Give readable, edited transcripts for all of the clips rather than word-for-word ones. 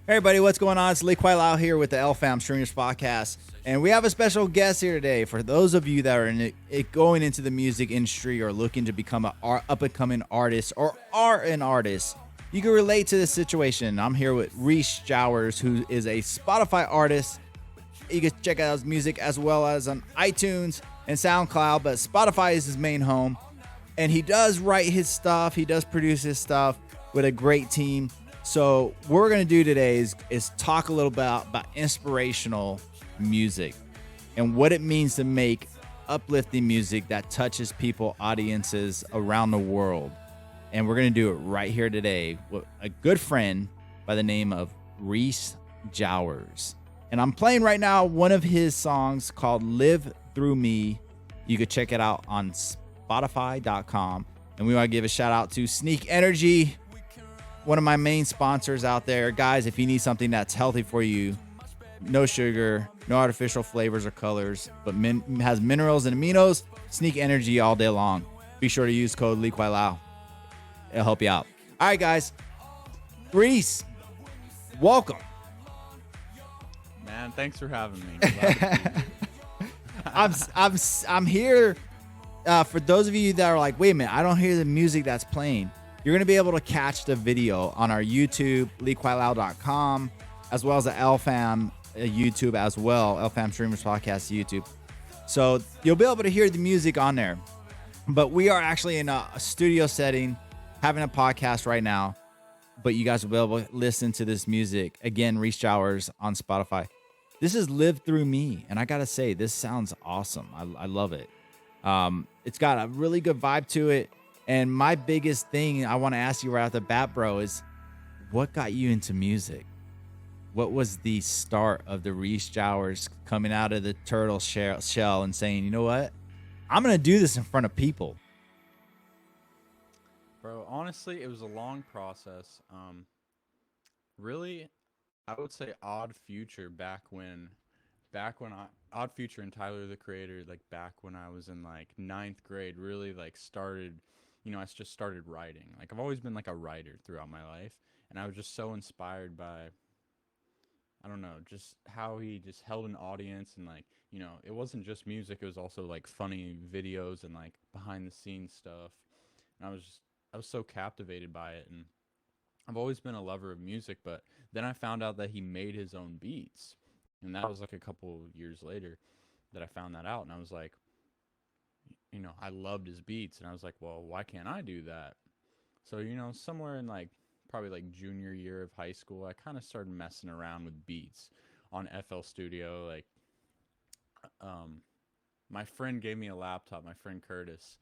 Hey everybody, what's going on? It's Lee Lau here with the LFam Streamers Podcast, and we have a special guest here today. For those of you that are going into the music industry or looking to become an up-and-coming artist or are an artist, you can relate to this situation. I'm here with Reece Jowers, who is a Spotify artist. You can check out his music as well as on iTunes and SoundCloud, but Spotify is his main home, and he does write his stuff. He does produce his stuff with a great team. So what we're going to do today is talk a little bit about inspirational music and what it means to make uplifting music that touches people, audiences around the world. And we're going to do it right here today with a good friend by the name of Reece Jowers. And I'm playing right now one of his songs called Live Through Me. You can check it out on Spotify.com. And we want to give a shout out to sneakenergy, one of my main sponsors out there. Guys, if you need something that's healthy for you, no sugar, no artificial flavors or colors, but has minerals and aminos, sneakenergy all day long. Be sure to use code LEEQUAILAO. It'll help you out. All right, guys. Reece, welcome. Man, thanks for having me. Glad to be here. I'm here for those of you that are like, wait a minute, I don't hear the music that's playing. You're going to be able to catch the video on our YouTube, leequailao.com, as well as the LFam YouTube as well, LFam Streamers Podcast YouTube. So you'll be able to hear the music on there. But we are actually in a studio setting, having a podcast right now. But you guys will be able to listen to this music. Again, Reece Jowers on Spotify. This is Live Through Me. And I got to say, this sounds awesome. I love it. It's got a really good vibe to it. And my biggest thing I want to ask you right off the bat, bro, is what got you into music? What was the start of the Reece Jowers coming out of the turtle shell and saying, you know what? I'm going to do this in front of people. Bro, honestly, it was a long process. Really, I would say Odd Future Odd Future and Tyler, the Creator, like back when I was in like ninth grade, really like started, I just started writing. Like I've always been like a writer throughout my life, and I was just so inspired by, I don't know, just how he just held an audience, and like, it wasn't just music, it was also like funny videos and like behind the scenes stuff. And I was so captivated by it, and I've always been a lover of music, but then I found out that he made his own beats. And that was like a couple years later that I found that out, and I was like, I loved his beats, and I was like, well, why can't I do that? So, somewhere in like probably like junior year of high school, I kind of started messing around with beats on FL Studio. Like, my friend gave me a laptop. My friend Curtis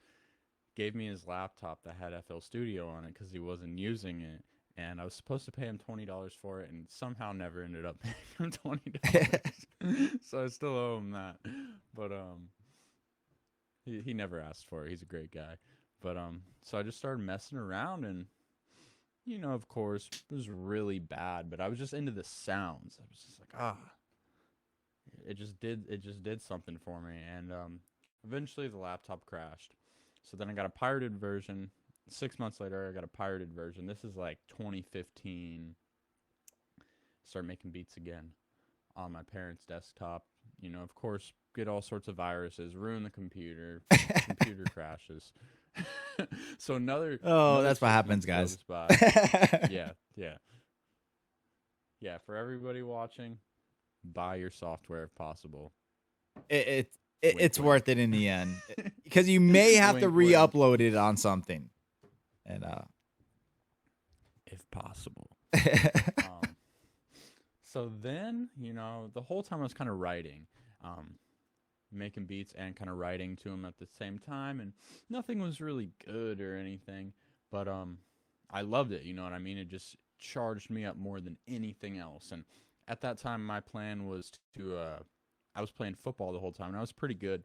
gave me his laptop that had FL Studio on it because he wasn't using it. And I was supposed to pay him $20 for it, and somehow never ended up paying him $20. So I still owe him that. But he never asked for it. He's a great guy. But so I just started messing around, and of course, it was really bad, but I was just into the sounds. I was just like, it just did something for me. And eventually the laptop crashed. So then I got a pirated version. 6 months later, I got a pirated version. This is like 2015. Started making beats again on my parents' desktop. Of course, get all sorts of viruses, ruin the computer, computer crashes. So another That's what happens, guys. Yeah. For everybody watching, buy your software if possible. It's worth it in the end, because you may have to re-upload it on something, and if possible. So then, the whole time I was kind of writing, making beats and kind of writing to them at the same time, and nothing was really good or anything, but I loved it, you know what I mean? It just charged me up more than anything else. And at that time, my plan was to I was playing football the whole time, and I was pretty good.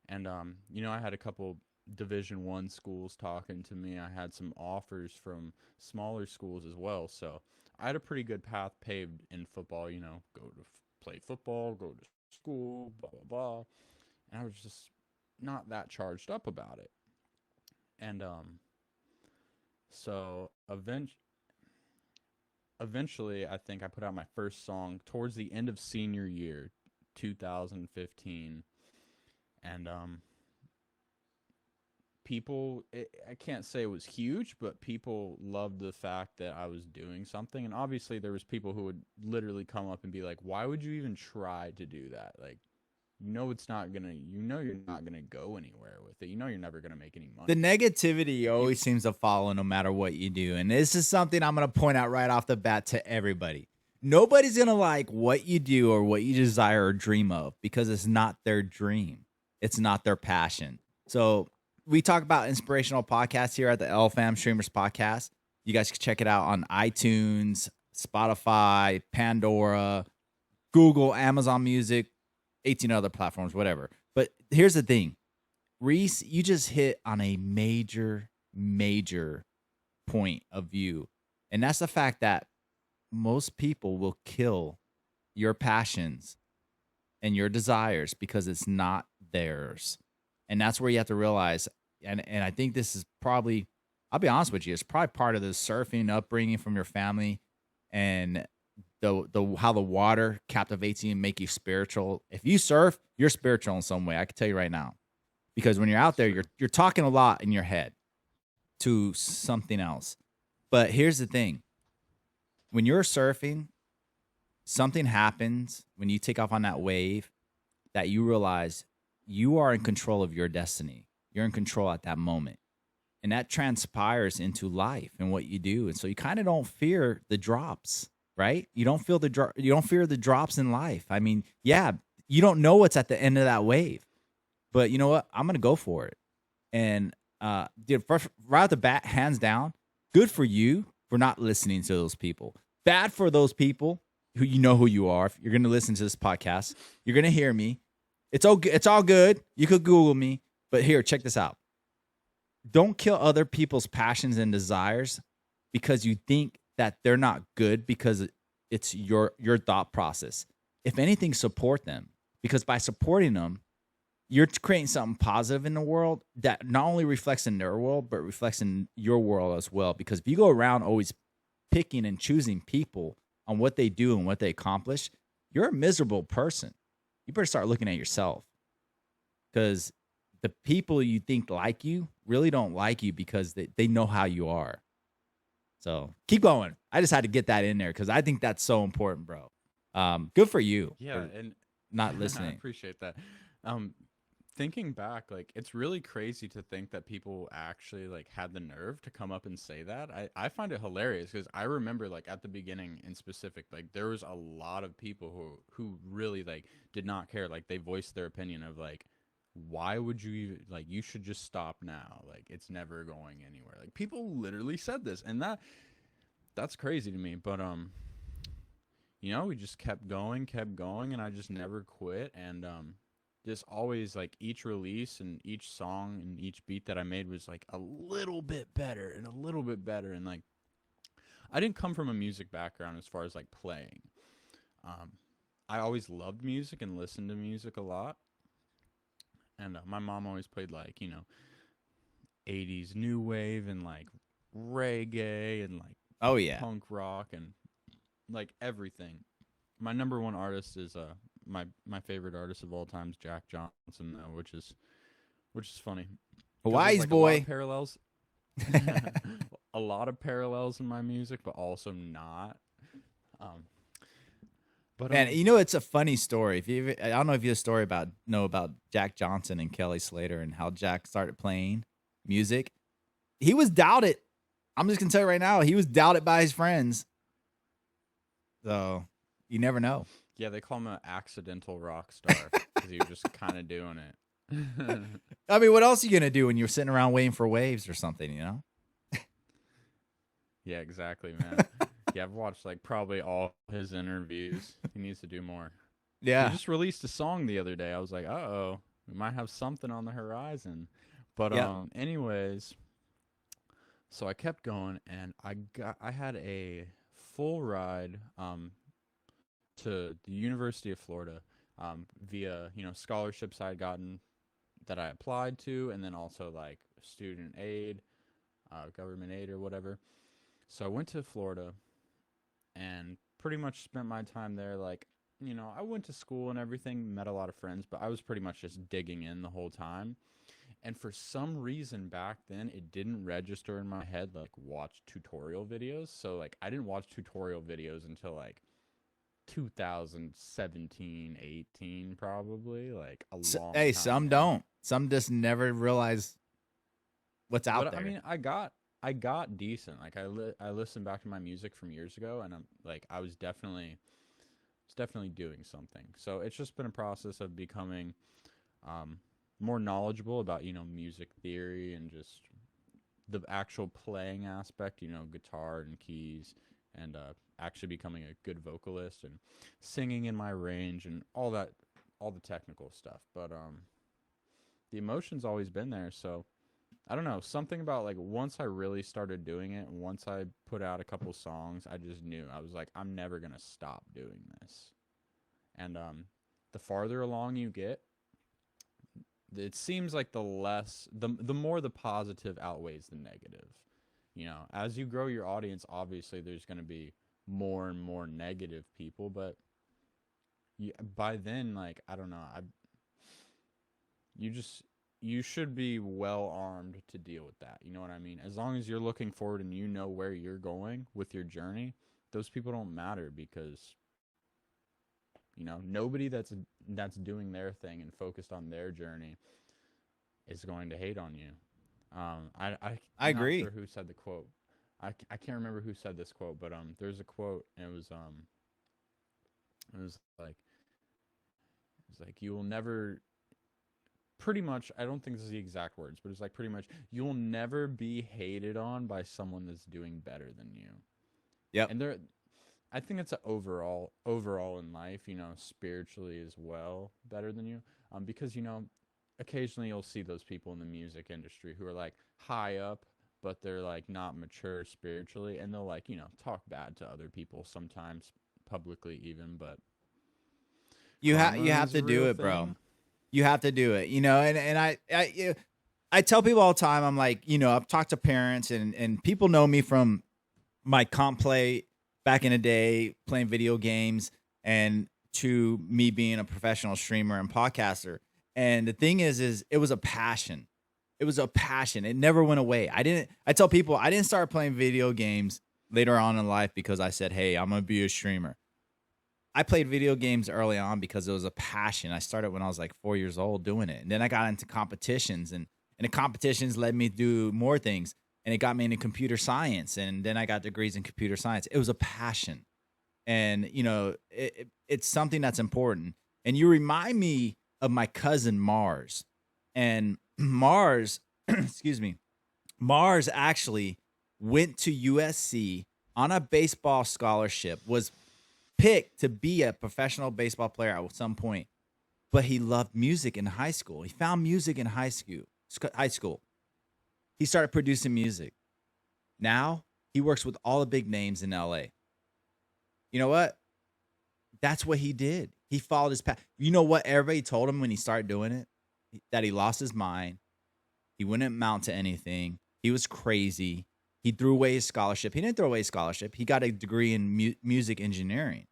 And I had a couple Division I schools talking to me. I had some offers from smaller schools as well, so I had a pretty good path paved in football. Go to play football, go to school, blah blah blah. And I was just not that charged up about it. And so eventually, I think I put out my first song towards the end of senior year, 2015, and people, I can't say it was huge, but people loved the fact that I was doing something. And obviously there was people who would literally come up and be like, why would you even try to do that? Like, it's not gonna, you're not gonna go anywhere with it. You're never gonna make any The money. negativity always seems to follow no matter what you do. And this is something I'm going to point out right off the bat to everybody. Nobody's going to like what you do or what you desire or dream of because it's not their dream. It's not their passion. So we talk about inspirational podcasts here at the LFam Streamers Podcast. You guys can check it out on iTunes, Spotify, Pandora, Google, Amazon Music, 18 other platforms, whatever. But here's the thing. Reece, you just hit on a major point of view. And that's the fact that most people will kill your passions and your desires because it's not theirs. And that's where you have to realize, and I think this is probably, I'll be honest with you, it's probably part of the surfing upbringing from your family and the how the water captivates you and make you spiritual. If you surf, you're spiritual in some way. I can tell you right now. Because when you're out there, you're talking a lot in your head to something else. But here's the thing. When you're surfing, something happens when you take off on that wave that you realize you are in control of your destiny. You're in control at that moment. And that transpires into life and what you do. And so you kind of don't fear the drops, right? You don't fear the drops in life. I mean, yeah, you don't know what's at the end of that wave. But you know what? I'm going to go for it. And dude, first, right off the bat, hands down, good for you for not listening to those people. Bad for those people who you know who you are. If you're going to listen to this podcast, you're going to hear me. It's all good. You could Google me. But here, check this out. Don't kill other people's passions and desires because you think that they're not good because it's your thought process. If anything, support them. Because by supporting them, you're creating something positive in the world that not only reflects in their world, but reflects in your world as well. Because if you go around always picking and choosing people on what they do and what they accomplish, you're a miserable person. You better start looking at yourself. Because the people you think like you really don't like you because they know how you are. So keep going. I just had to get that in there because I think that's so important, bro. Good for you. Yeah, for and not listening. I appreciate that. Thinking back, like, it's really crazy to think that people actually like had the nerve to come up and say that. I find it hilarious because I remember like at the beginning in specific, like there was a lot of people who really like did not care. Like they voiced their opinion of like, why would you even, like, you should just stop now. Like it's never going anywhere. Like people literally said this, and that's crazy to me. But we just kept going, and I just never quit. And just always like each release and each song and each beat that I made was like a little bit better and a little bit better. And like I didn't come from a music background as far as like playing. I always loved music and listened to music a lot. And my mom always played like 80s new wave and like reggae and like Oh yeah. punk rock and like everything. My number one artist is my favorite artist of all time is Jack Johnson, though, which is funny. Wise boy. A lot of parallels in my music, but also not. But Man, it's a funny story. I don't know if you know about Jack Johnson and Kelly Slater and how Jack started playing music. He was doubted. I'm just gonna tell you right now, he was doubted by his friends. So you never know. Yeah, they call him an accidental rock star because he was just kind of doing it. I mean, what else are you gonna do when you're sitting around waiting for waves or something? Yeah, exactly, man. Yeah, I've watched like probably all his interviews. He needs to do more. Yeah. He just released a song the other day. I was like, uh-oh, we might have something on the horizon. But anyways, so I kept going, and I had a full ride to the University of Florida via scholarships I had gotten that I applied to, and then also like student aid, government aid or whatever. So I went to Florida, and pretty much spent my time there. Like, I went to school and everything, met a lot of friends, but I was pretty much just digging in the whole time. And for some reason back then, it didn't register in my head like watch tutorial videos. So like I didn't watch tutorial videos until like 2017, 18, probably, like a long Hey, time some ago. don't. Some just never realize what's out But there. I mean, I got decent. Like I listened back to my music from years ago, and I'm like I was definitely doing something. So it's just been a process of becoming um, more knowledgeable about music theory and just the actual playing aspect. Guitar and keys, and actually becoming a good vocalist and singing in my range and all that, all the technical stuff. But the emotion's always been there. So I don't know, something about like once I really started doing it, once I put out a couple songs, I just knew. I was like, I'm never gonna stop doing this. And the farther along you get, it seems like the more the positive outweighs the negative. As you grow your audience, obviously there's going to be more and more negative people, but by then, like, I don't know, you just you should be well armed to deal with that. You know what I mean? As long as you're looking forward and you know where you're going with your journey, those people don't matter, because nobody that's doing their thing and focused on their journey is going to hate on you. I'm I not agree. sure who said the quote. I can't remember who said this quote, but there's a quote, and it was like you will never, pretty much, I don't think this is the exact words, but it's like pretty much you'll never be hated on by someone that's doing better than you. Yep. And I think it's a overall in life, spiritually as well, better than you. Because occasionally you'll see those people in the music industry who are like high up, but they're like not mature spiritually, and they'll like talk bad to other people sometimes, publicly even. But You karma have is to a do real it, bro. thing. You have to do it. And I tell people all the time, I'm like, I've talked to parents and people know me from my comp play back in the day, playing video games, and to me being a professional streamer and podcaster. And the thing is it was a passion. It was a passion. It never went away. I tell people I didn't start playing video games later on in life because I said, hey, I'm going to be a streamer. I played video games early on because it was a passion. I started when I was like 4 years old doing it. And then I got into competitions, and the competitions led me to do more things. And it got me into computer science. And then I got degrees in computer science. It was a passion. And, it's something that's important. And you remind me of my cousin Mars. And Mars, excuse me, Mars actually went to USC on a baseball scholarship, was picked to be a professional baseball player at some point, but he loved music in high school. He found music in high school. He started producing music. Now he works with all the big names in LA. You know what? That's what he did. He followed his path. You know what everybody told him when he started doing it? That he lost his mind. He wouldn't amount to anything. He was crazy. He threw away his scholarship. He didn't throw away his scholarship. He got a degree in music engineering.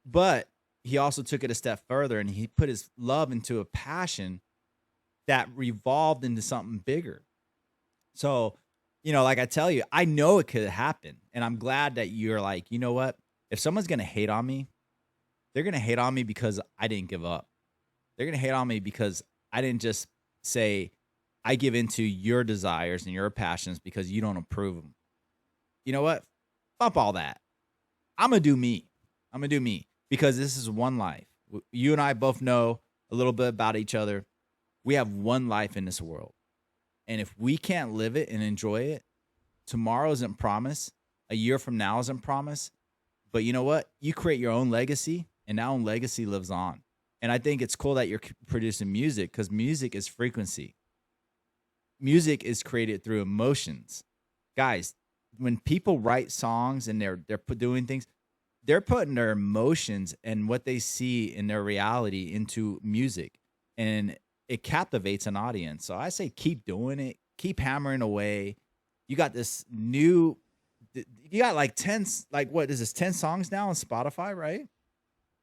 But he also took it a step further, and he put his love into a passion that revolved into something bigger. So, like I tell you, I know it could happen. And I'm glad that you're like, you know what? If someone's going to hate on me, they're going to hate on me because I didn't give up. They're going to hate on me because I didn't just say, I give into your desires and your passions because you don't approve them. You know what? Bump all that. I'm going to do me. I'm going to do me because this is one life. You and I both know a little bit about each other. We have one life in this world. And if we can't live it and enjoy it, tomorrow isn't promised. A year from now isn't promised. But you know what? You create your own legacy, and that own legacy lives on. And I think it's cool that you're producing music, because music is frequency. Music is created through emotions. Guys, when people write songs and they're doing things, they're putting their emotions and what they see in their reality into music, and it captivates an audience. So I say keep doing it, keep hammering away. You got this new you got like 10, like what is this, 10 songs now on Spotify, right?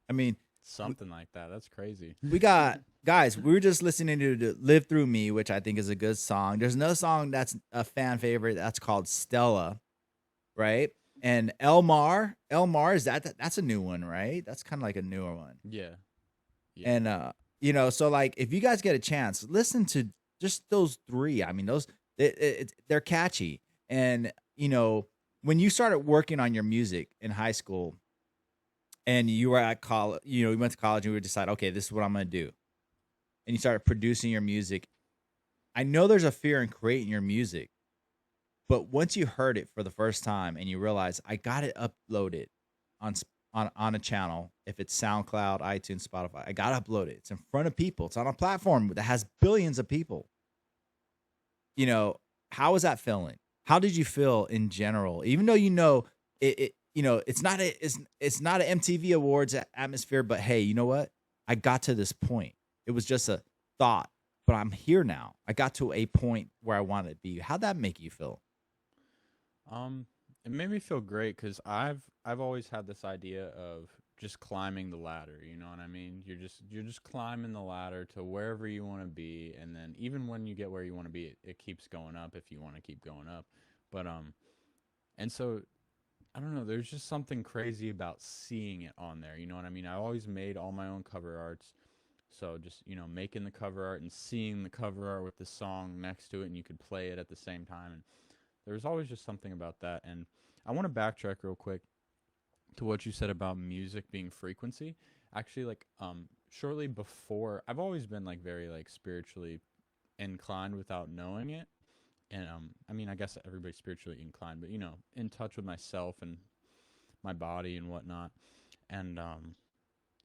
I mean, Something like that. That's crazy. we got guys. We were just listening to "Live Through Me," which I think is a good song. There's another song that's a fan favorite. That's called "Stella," right? And Elmar, is that's a new one, right? That's kind of like a newer one. Yeah. Yeah. And so like if you guys get a chance, listen to just those three. I mean, those they're catchy. And when you started working on your music in high school, and you were at college, you went to college and you would decide, okay, this is what I'm gonna do, and you started producing your music. I know there's a fear in creating your music, but once you heard it for the first time and you realize I got it uploaded on a channel, if it's SoundCloud, iTunes, Spotify, I got to upload it. It's in front of people. It's on a platform that has billions of people. How was that feeling? How did you feel in general? Even though it's not an MTV Awards atmosphere, but hey, you know what? I got to this point. It was just a thought, but I'm here now. I got to a point where I wanted to be. How'd that make you feel? It made me feel great because I've always had this idea of just climbing the ladder. You know what I mean? You're just climbing the ladder to wherever you want to be, and then even when you get where you want to be, it keeps going up if you want to keep going up. But and so I don't know. There's just something crazy about seeing it on there. You know what I mean? I always made all my own cover arts. So just, making the cover art and seeing the cover art with the song next to it, and you could play it at the same time. And there's always just something about that. And I want to backtrack real quick to what you said about music being frequency. Actually, like shortly before, I've always been like very like spiritually inclined without knowing it. And I mean, I guess everybody's spiritually inclined, but in touch with myself and my body and whatnot. And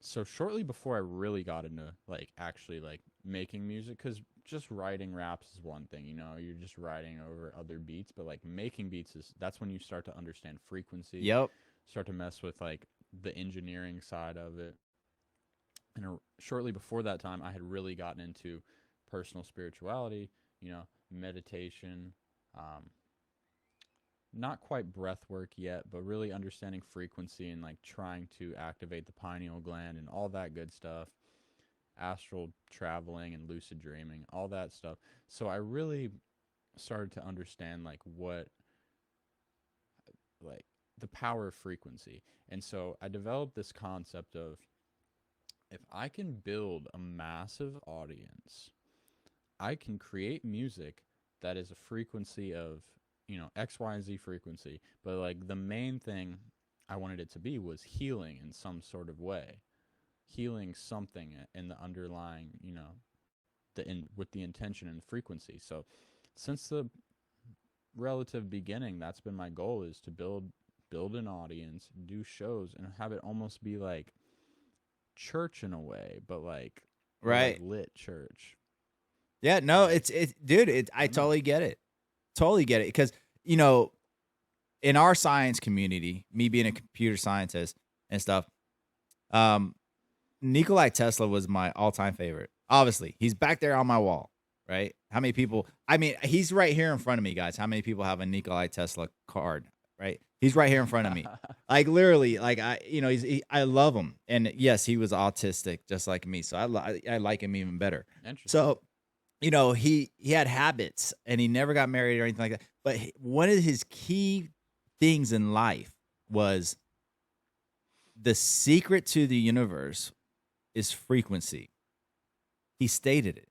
so shortly before I really got into like actually like making music, because just writing raps is one thing, you're just writing over other beats, but like making beats that's when you start to understand frequency. Yep. Start to mess with like the engineering side of it. And shortly before that time, I had really gotten into personal spirituality, meditation, not quite breath work yet, but really understanding frequency and like trying to activate the pineal gland and all that good stuff, astral traveling and lucid dreaming, all that stuff. So I really started to understand like the power of frequency. And so I developed this concept of, if I can build a massive audience, I can create music that is a frequency of, X, Y, and Z frequency. But like the main thing I wanted it to be was healing in some sort of way, healing something in the underlying, with the intention and frequency. So since the relative beginning, that's been my goal, is to build an audience, do shows, and have it almost be like church in a way, but like right, lit church. Yeah, no, dude, I totally get it. Totally get it. Because, in our science community, me being a computer scientist and stuff, Nikolai Tesla was my all-time favorite. Obviously, he's back there on my wall, right? How many people, I mean, he's right here in front of me, guys. How many people have a Nikolai Tesla card, right? He's right here in front of me. Like literally, like I love him. And yes, he was autistic just like me. So I like him even better. So, he had habits and he never got married or anything like that. But one of his key things in life was the secret to the universe is frequency. He stated it.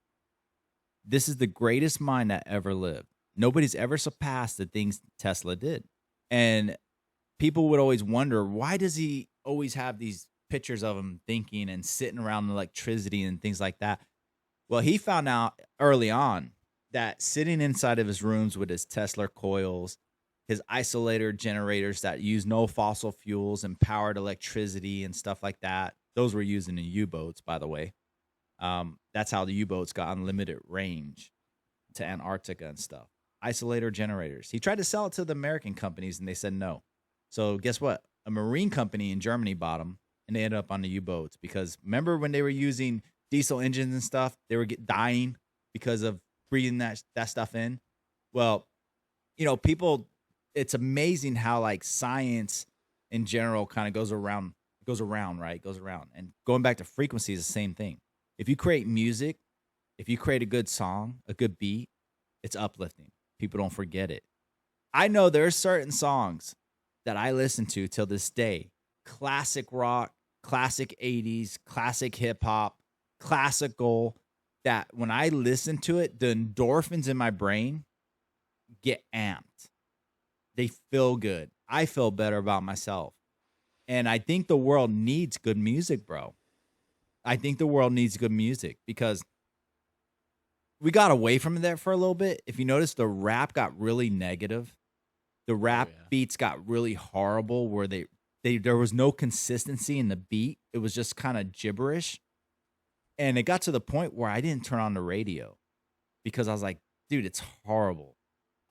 This is the greatest mind that ever lived. Nobody's ever surpassed the things Tesla did. And people would always wonder, why does he always have these pictures of him thinking and sitting around electricity and things like that? Well, he found out early on that sitting inside of his rooms with his Tesla coils, his isolator generators that use no fossil fuels and powered electricity and stuff like that. Those were used in the U-boats, by the way. That's how the U-boats got unlimited range to Antarctica and stuff. Isolator generators. He tried to sell it to the American companies and they said no. So guess what? A marine company in Germany bought them and they ended up on the U-boats, because remember when they were using diesel engines and stuff, they were dying because of breathing that stuff in. Well, people it's amazing how like science in general kind of goes around, right? Goes around. And going back to frequency is the same thing. If you create music, if you create a good song, a good beat, it's uplifting. People don't forget it. I know there are certain songs that I listen to till this day. Classic rock, classic 80s, classic hip hop, classical, that when I listen to it, the endorphins in my brain get amped. They feel good. I feel better about myself. And I think the world needs good music, bro. I think the world needs good music because we got away from that for a little bit. If you notice, the rap got really negative. The rap beats got really horrible where there was no consistency in the beat. It was just kind of gibberish. And it got to the point where I didn't turn on the radio because I was like, dude, it's horrible.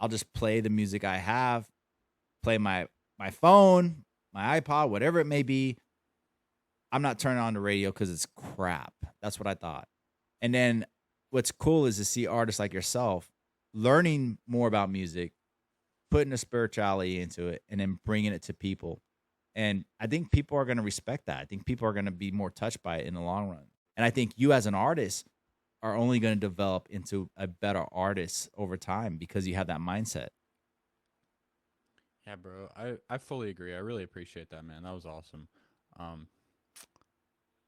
I'll just play the music I have, play my phone, my iPod, whatever it may be. I'm not turning on the radio because it's crap. That's what I thought. And then what's cool is to see artists like yourself learning more about music, putting a spirituality into it, and then bringing it to people. And I think people are going to respect that. I think people are going to be more touched by it in the long run. And I think you as an artist are only going to develop into a better artist over time because you have that mindset. Yeah, bro. I fully agree. I really appreciate that, man. That was awesome.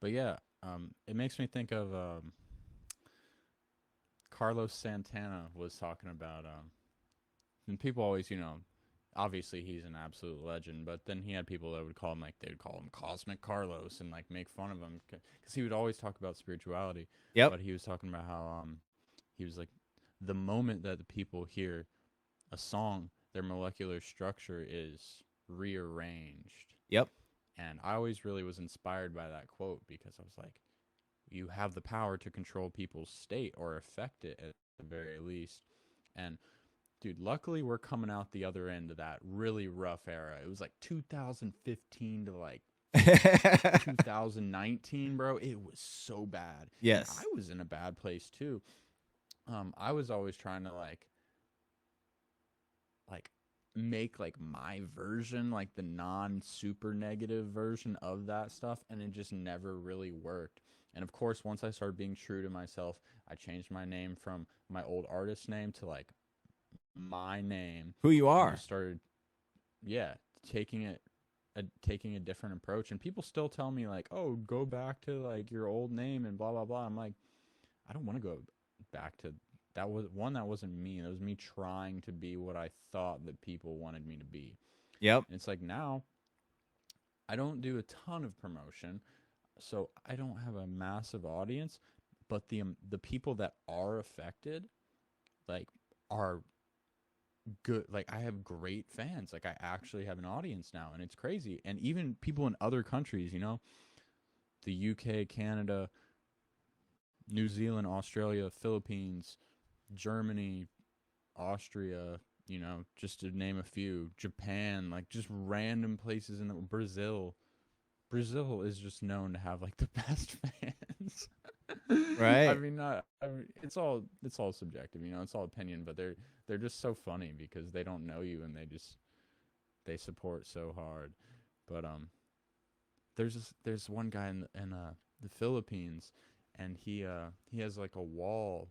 But yeah, it makes me think of Carlos Santana was talking about and people always, obviously he's an absolute legend, but then he had people that would call him, like, they'd call him Cosmic Carlos and, like, make fun of him because he would always talk about spirituality. Yep. But he was talking about how he was like, the moment that the people hear a song, their molecular structure is rearranged. Yep. And I always really was inspired by that quote because I was like, you have the power to control people's state or affect it at the very least. And dude, luckily we're coming out the other end of that really rough era. It was like 2015 to like 2019, bro. It was so bad. Yes. And I was in a bad place too. I was always trying to like make like my version, like the non-super negative version of that stuff, and it just never really worked. And of course, once I started being true to myself, I changed my name from my old artist name to like my name. Who you are. I started, taking a different approach. And people still tell me like, oh, go back to like your old name and blah, blah, blah. I'm like, I don't want to go back to that. That wasn't me. That was me trying to be what I thought that people wanted me to be. Yep. And it's like now I don't do a ton of promotion, so I don't have a massive audience, but the people that are affected, like, are good. Like, I have great fans. Like, I actually have an audience now, and it's crazy. And even people in other countries, the UK, Canada, New Zealand, Australia, Philippines, Germany, Austria, just to name a few, Japan, like just random places in Brazil. Brazil is just known to have like the best fans. Right. I mean, it's all subjective, it's all opinion, but they're just so funny because they don't know you and they support so hard. But there's one guy in the Philippines, and he has like a wall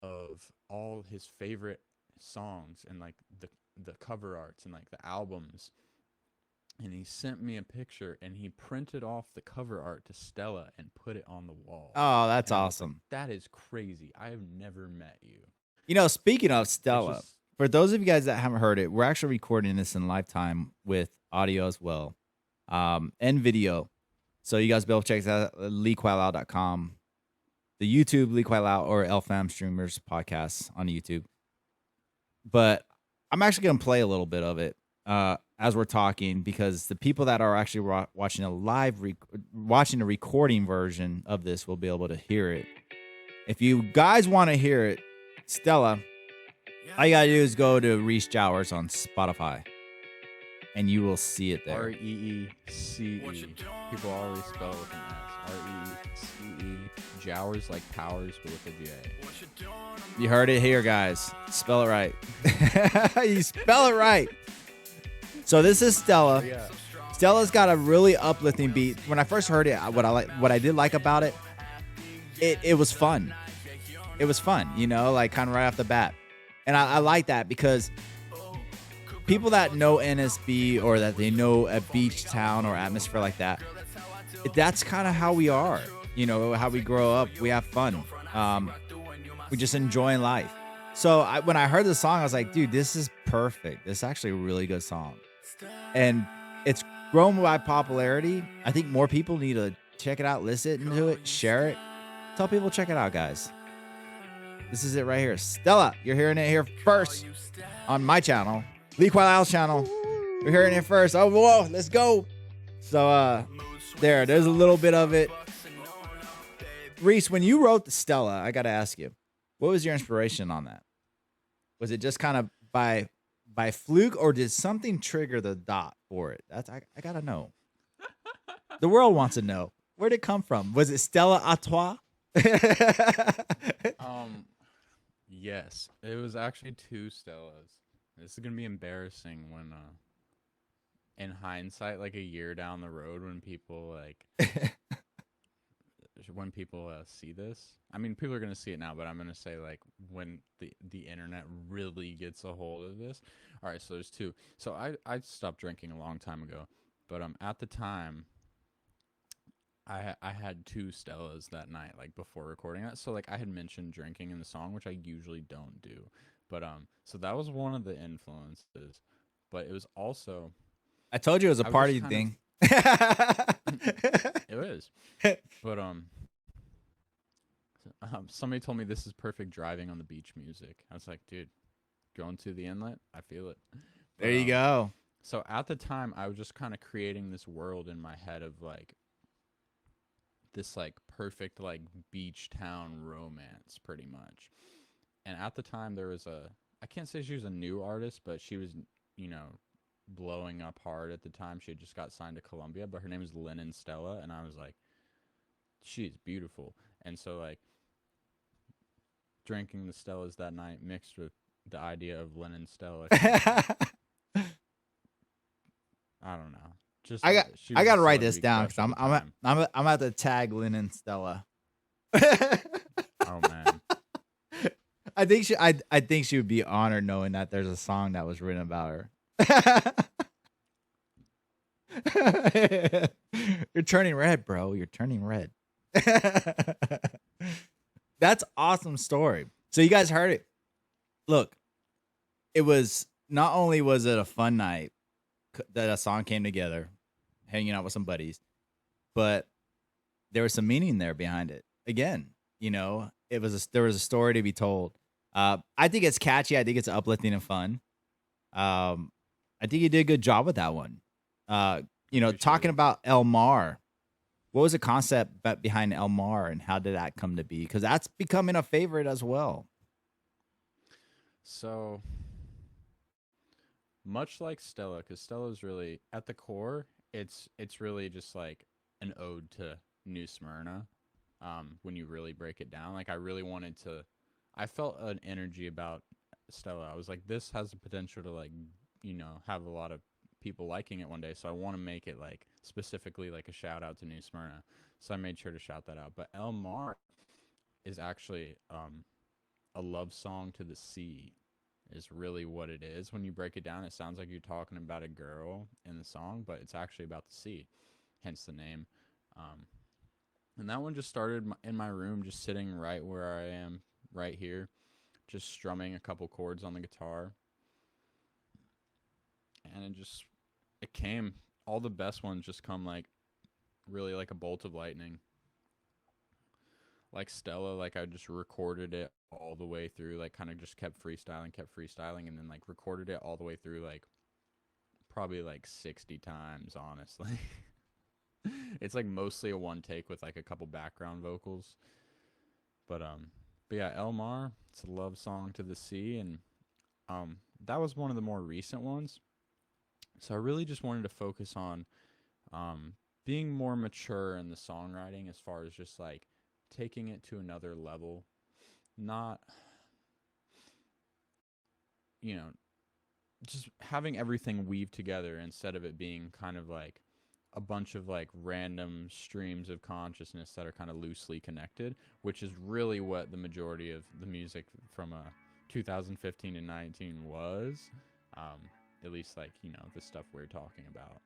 of all his favorite songs and like the cover arts and like the albums. And he sent me a picture, and he printed off the cover art to Stella and put it on the wall. Oh, that's awesome. Like, that is crazy. I have never met you. Speaking of Stella, for those of you guys that haven't heard it, we're actually recording this in lifetime with audio as well, and video. So you guys be able to check this out at LeeQuileOut.com, the YouTube Lee Quite Loud, or LFam Streamers Podcast on YouTube. But I'm actually going to play a little bit of it as we're talking, because the people that are actually watching a recording version of this will be able to hear it. If you guys want to hear it, Stella, all you got to do is go to Reece Jowers on Spotify, and you will see it there. REECE. People always spell it with an S. Jowers like Powers, but with a J. You heard it here, guys. Spell it right. You spell it right. So this is Stella. Yeah. Stella's got a really uplifting beat. When I first heard it, what I did like about it, it was fun. It was fun, you know, like kind of right off the bat. And I like that because people that know NSB or that they know a beach town or atmosphere like that, that's kind of how we are. You know, how we grow up. We have fun. We just enjoying life. So when I heard the song, I was like, dude, this is perfect. This is actually a really good song. And it's grown by popularity. I think more people need to check it out, listen to it, share it. Tell people check it out, guys. This is it right here. Stella, you're hearing it here first on my channel. Lee Quailao's channel. You're hearing it first. Oh, whoa, let's go. So, there's a little bit of it. Reece, when you wrote the Stella, I got to ask you, what was your inspiration on that? Was it just kind of by fluke, or did something trigger the dot for it? I got to know. The world wants to know. Where'd it come from? Was it Stella à toi? Yes, it was actually 2 Stellas. This is gonna be embarrassing when, in hindsight, like a year down the road, when people see this. I mean, people are gonna see it now, but I'm gonna say like when the internet really gets a hold of this. All right, so there's 2. So I stopped drinking a long time ago, but at the time, I had 2 Stellas that night, like before recording that. So like I had mentioned drinking in the song, which I usually don't do. But so that was one of the influences. But it was also, I told you it was a party thing. It was. But somebody told me this is perfect driving on the beach music. I was like, dude, going to the inlet, I feel it. There you go. So at the time, I was just kind of creating this world in my head of like this like perfect like beach town romance, pretty much. And at the time, there was I can't say she was a new artist, but she was, you know, blowing up hard at the time. She had just got signed to Columbia, but her name is Lennon Stella, and I was like, she's beautiful. And so like drinking the Stellas that night mixed with the idea of Lennon Stella. I don't know. Just I got to write this down because I'm at the tag Lennon Stella. Oh man. I think she would be honored knowing that there's a song that was written about her. You're turning red, bro. You're turning red. That's awesome story. So you guys heard it. Look, it was not only was it a fun night that a song came together, hanging out with some buddies, but there was some meaning there behind it. Again, you know, there was a story to be told. I think it's catchy. I think it's uplifting and fun. I think you did a good job with that one. You know, talking about El Mar, what was the concept behind El Mar and how did that come to be? Because that's becoming a favorite as well. So much like Stella, because Stella's really at the core, it's really just like an ode to New Smyrna. When you really break it down, like I felt an energy about Stella. I was like, this has the potential to like, you know, have a lot of people liking it one day. So I want to make it like specifically like a shout out to New Smyrna. So I made sure to shout that out. But El Mar is actually a love song to the sea is really what it is. When you break it down, it sounds like you're talking about a girl in the song, but it's actually about the sea, hence the name. And that one just started in my room, just sitting right where I am right here, just strumming a couple chords on the guitar. And it came, all the best ones just come like really like a bolt of lightning. Like Stella, like I just recorded it all the way through, like kind of just kept freestyling, and then like recorded it all the way through, like probably like 60 times, honestly. It's like mostly a one take with like a couple background vocals. But yeah, El Mar, it's a love song to the sea, and that was one of the more recent ones. So I really just wanted to focus on being more mature in the songwriting as far as just like taking it to another level, not, you know, just having everything weave together instead of it being kind of like a bunch of like random streams of consciousness that are kind of loosely connected, which is really what the majority of the music from 2015 and 19 was. At least like, you know, the stuff we're talking about.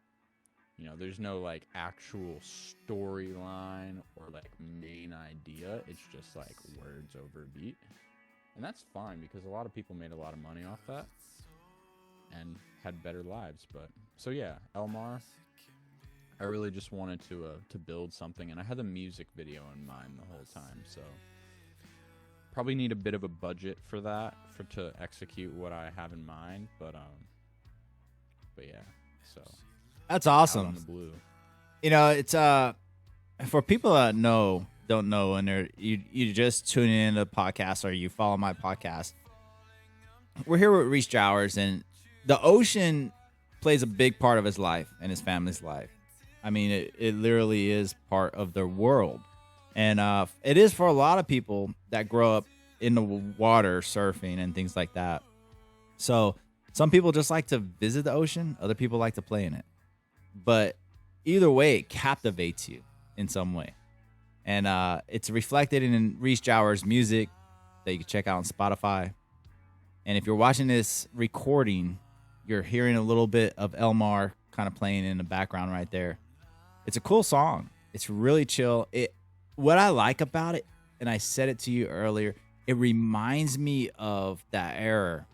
You know, there's no like actual storyline or like main idea. It's just like words over a beat. And that's fine because a lot of people made a lot of money off that and had better lives. But so yeah, Elmar, I really just wanted to build something, and I had the music video in mind the whole time. So probably need a bit of a budget for that to execute what I have in mind. But yeah, so That's out awesome. on the blue. You know, it's for people that don't know, and you just tune in to the podcast or you follow my podcast. We're here with Reece Jowers, and the ocean plays a big part of his life and his family's life. I mean, it literally is part of their world, and it is for a lot of people that grow up in the water, surfing and things like that. So some people just like to visit the ocean, other people like to play in it. But either way, it captivates you in some way. And it's reflected in Reece Jowers' music that you can check out on Spotify. And if you're watching this recording, you're hearing a little bit of Elmar kind of playing in the background right there. It's a cool song. It's really chill. What I like about it, and I said it to you earlier, it reminds me of that era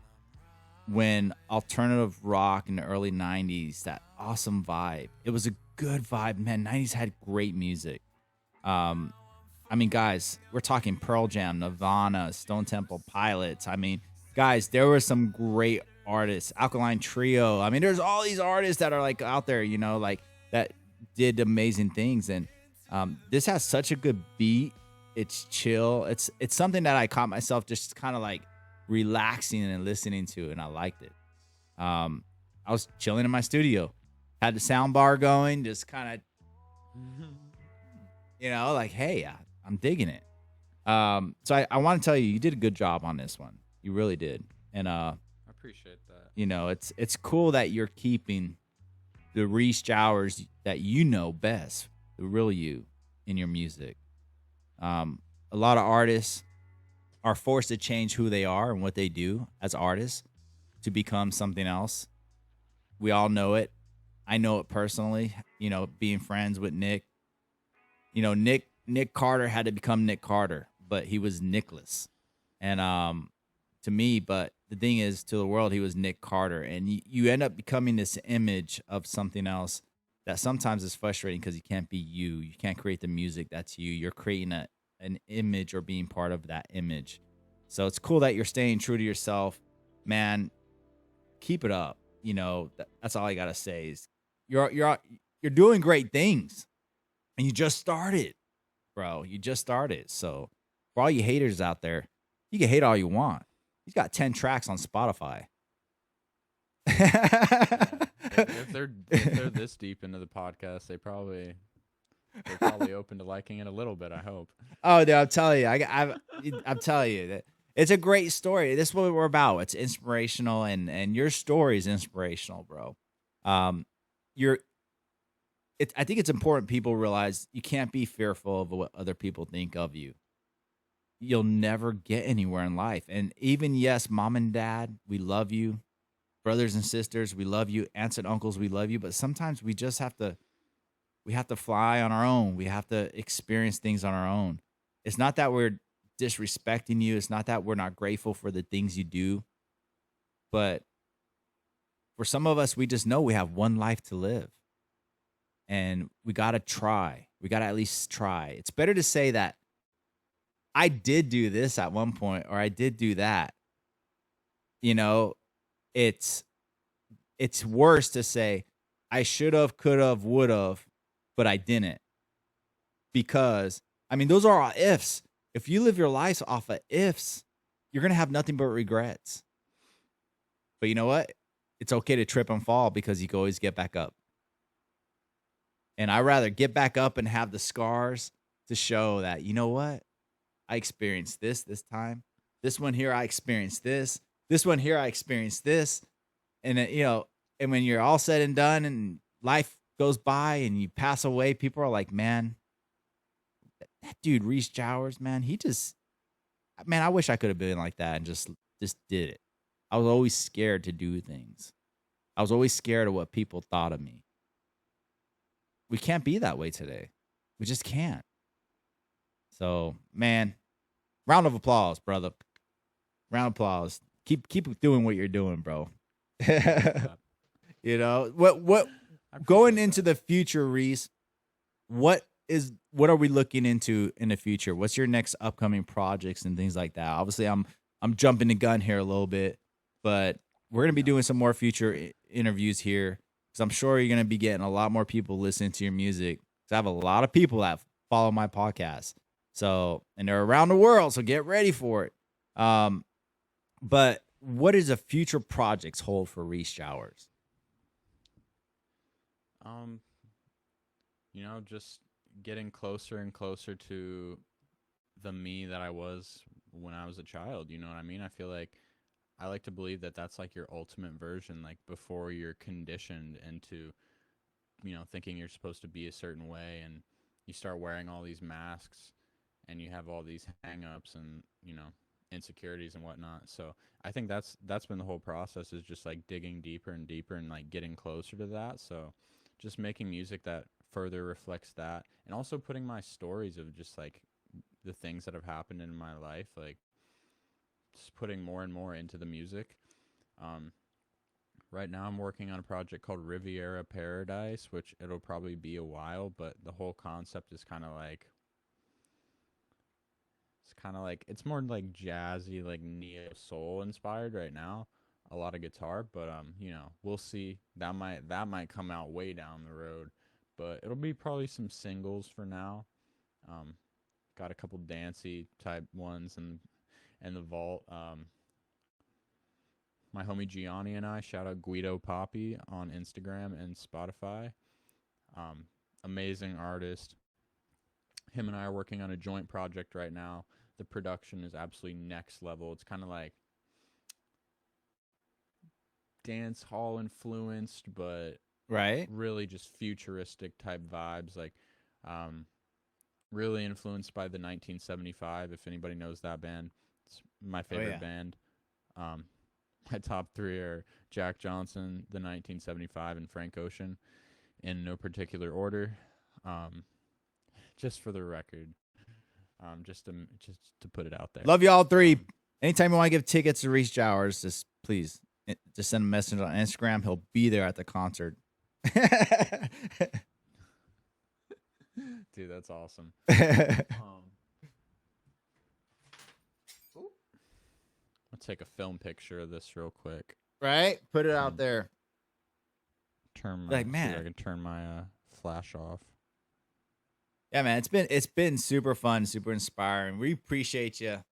when alternative rock in the early 90s, that awesome vibe. It was a good vibe, man. 90s had great music. I mean, guys, we're talking Pearl Jam, Nirvana, Stone Temple Pilots. I mean, guys, there were some great artists. Alkaline Trio. I mean, there's all these artists that are like out there, you know, like that did amazing things. And this has such a good beat. It's chill. It's something that I caught myself just kind of like relaxing and listening to, and I liked it. I was chilling in my studio, had the sound bar going, just kind of, you know, like, hey, I'm digging it. So I want to tell you, you did a good job on this one. You really did. And I appreciate that. You know, it's cool that you're keeping the Reece Jowers that you know best, the real you, in your music. A lot of artists are forced to change who they are and what they do as artists to become something else. We all know it. I know it personally, you know, being friends with Nick. You know, Nick Carter had to become Nick Carter, but he was Nicholas. And to me, but the thing is, to the world, he was Nick Carter. And you end up becoming this image of something else that sometimes is frustrating because you can't be you. You can't create the music that's you. You're creating an image or being part of that image. So it's cool that you're staying true to yourself. Man, keep it up. You know, that's all I got to say is you're doing great things. And you just started, bro. You just started. So for all you haters out there, you can hate all you want. He's got 10 tracks on Spotify. If they're this deep into the podcast, they're probably open to liking it a little bit, I hope. Oh, dude, I'm telling you, I'm telling you that it's a great story. This is what we're about. It's inspirational, and your story is inspirational, bro. I think it's important people realize you can't be fearful of what other people think of you. You'll never get anywhere in life. And even, yes, mom and dad, we love you. Brothers and sisters, we love you. Aunts and uncles, we love you. But sometimes we just have to fly on our own. We have to experience things on our own. It's not that we're disrespecting you. It's not that we're not grateful for the things you do. But for some of us, we just know we have one life to live. And we got to try. We got to at least try. It's better to say that I did do this at one point, or I did do that. You know, it's worse to say I should have, could have, would have, but I didn't. Because, I mean, those are all ifs. If you live your life off of ifs, you're going to have nothing but regrets. But you know what? It's okay to trip and fall because you can always get back up. And I'd rather get back up and have the scars to show that, you know what? I experienced this time. This one here, I experienced this. This one here, I experienced this. And, and when you're all said and done and life goes by and you pass away, people are like, man, that dude, Reece Jowers, man, I wish I could have been like that and just did it. I was always scared to do things. I was always scared of what people thought of me. We can't be that way today. We just can't. So, man, round of applause, brother. Round of applause. Keep doing what you're doing, bro. What going into the future, Reece, what are we looking into in the future? What's your next upcoming projects and things like that? Obviously, I'm jumping the gun here a little bit, but we're going to be doing some more future interviews here because I'm sure you're going to be getting a lot more people listening to your music. Because I have a lot of people that follow my podcast. So, and they're around the world, so get ready for it. But what does the future projects hold for Reece Jowers? Just getting closer and closer to the me that I was when I was a child. You know what I mean? I feel like I like to believe that that's like your ultimate version, like before you're conditioned into, thinking you're supposed to be a certain way, and you start wearing all these masks and you have all these hang-ups and, insecurities and whatnot. So I think that's been the whole process, is just like digging deeper and deeper and like getting closer to that. So just making music that further reflects that, and also putting my stories of just like the things that have happened in my life, like just putting more and more into the music. Right now I'm working on a project called Riviera Paradise, which it'll probably be a while, but the whole concept is kind of like, it's more like jazzy, like neo soul inspired right now. A lot of guitar, but we'll see. That might come out way down the road, but it'll be probably some singles for now. Got a couple dancey type ones in the vault. My homie Gianni and I, shout out Guido Poppy on Instagram and Spotify. Amazing artist. Him and I are working on a joint project right now. The production is absolutely next level. It's kind of like dance hall influenced, but right, really just futuristic type vibes. Like, really influenced by the 1975. If anybody knows that band, it's my favorite band. My top three are Jack Johnson, the 1975, and Frank Ocean, in no particular order. Just for the record, just to put it out there. Love y'all three. Anytime you want to give tickets to Reece Jowers, just please just send a message on Instagram. He'll be there at the concert. Dude, that's awesome. Let's take a film picture of this real quick. Right? Put it out there. Turn my, like, man, see if I can turn my flash off. Yeah, man, it's been super fun, super inspiring. We appreciate you.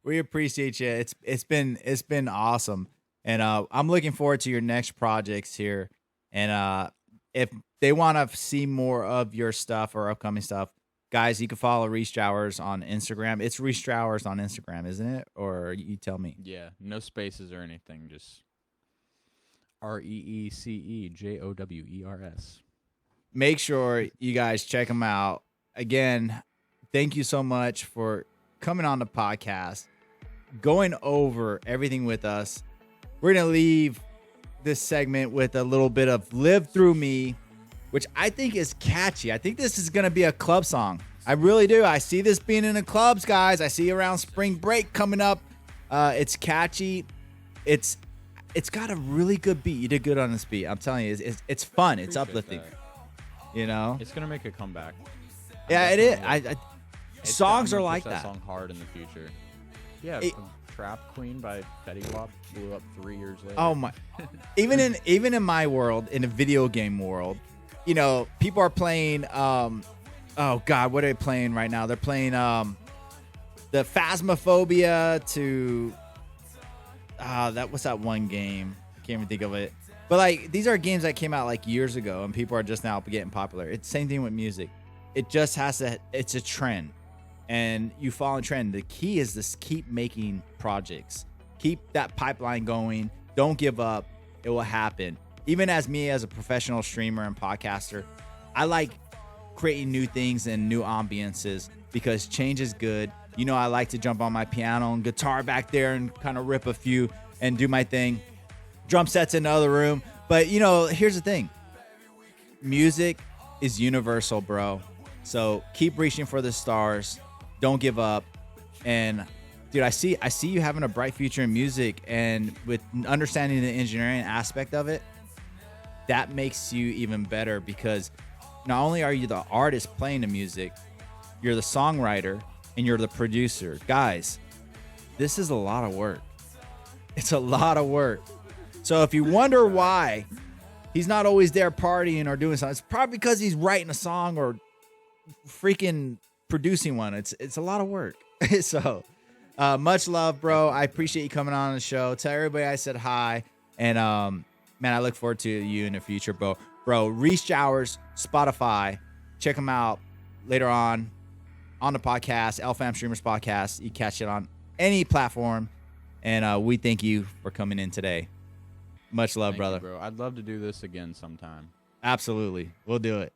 We appreciate you. It's been awesome, and I'm looking forward to your next projects here. And if they want to see more of your stuff or upcoming stuff, guys, you can follow Reece Jowers on Instagram. It's Reece Jowers on Instagram, isn't it? Or you tell me. Yeah, no spaces or anything. Just ReeceJowers. Make sure you guys check him out. Again, thank you so much for coming on the podcast, going over everything with us. We're going to leave this segment with a little bit of Live Through Me, which I think is catchy. I think this is going to be a club song. I really do. I see this being in the clubs, guys. I see around spring break coming up. It's catchy. It's got a really good beat. You did good on this beat. I'm telling you, it's fun. It's uplifting. That. You know? It's going to make a comeback. Yeah, it is. Songs are like that. Song hard in the future. Yeah, Trap Queen by Fetty Wap blew up 3 years later. Oh my! even in my world, in the video game world, you know, people are playing. Oh God, what are they playing right now? They're playing the Phasmophobia to what's that one game? I can't even think of it. But like these are games that came out like years ago, and people are just now getting popular. It's the same thing with music. It just has to. It's a trend, and you follow a trend. The key is this: keep making projects, keep that pipeline going. Don't give up. It will happen. Even as me, as a professional streamer and podcaster, I like creating new things and new ambiances because change is good. You know, I like to jump on my piano and guitar back there and kind of rip a few and do my thing. Drum sets in the other room. But, you know, here's the thing. Music is universal, bro. So keep reaching for the stars. Don't give up. And, dude, I see you having a bright future in music. And with understanding the engineering aspect of it, that makes you even better because not only are you the artist playing the music, you're the songwriter and you're the producer. Guys, this is a lot of work. It's a lot of work. So if you wonder why he's not always there partying or doing something, it's probably because he's writing a song or freaking producing one. It's a lot of work. So much love, bro. I appreciate you coming on the show. Tell everybody I said hi. And man, I look forward to you in the future, bro. Reece Jowers, Spotify. Check him out later on the podcast, LFam Streamers Podcast. You catch it on any platform. And we thank you for coming in today. Much love, Thank brother. you, bro. I'd love to do this again sometime. Absolutely. We'll do it.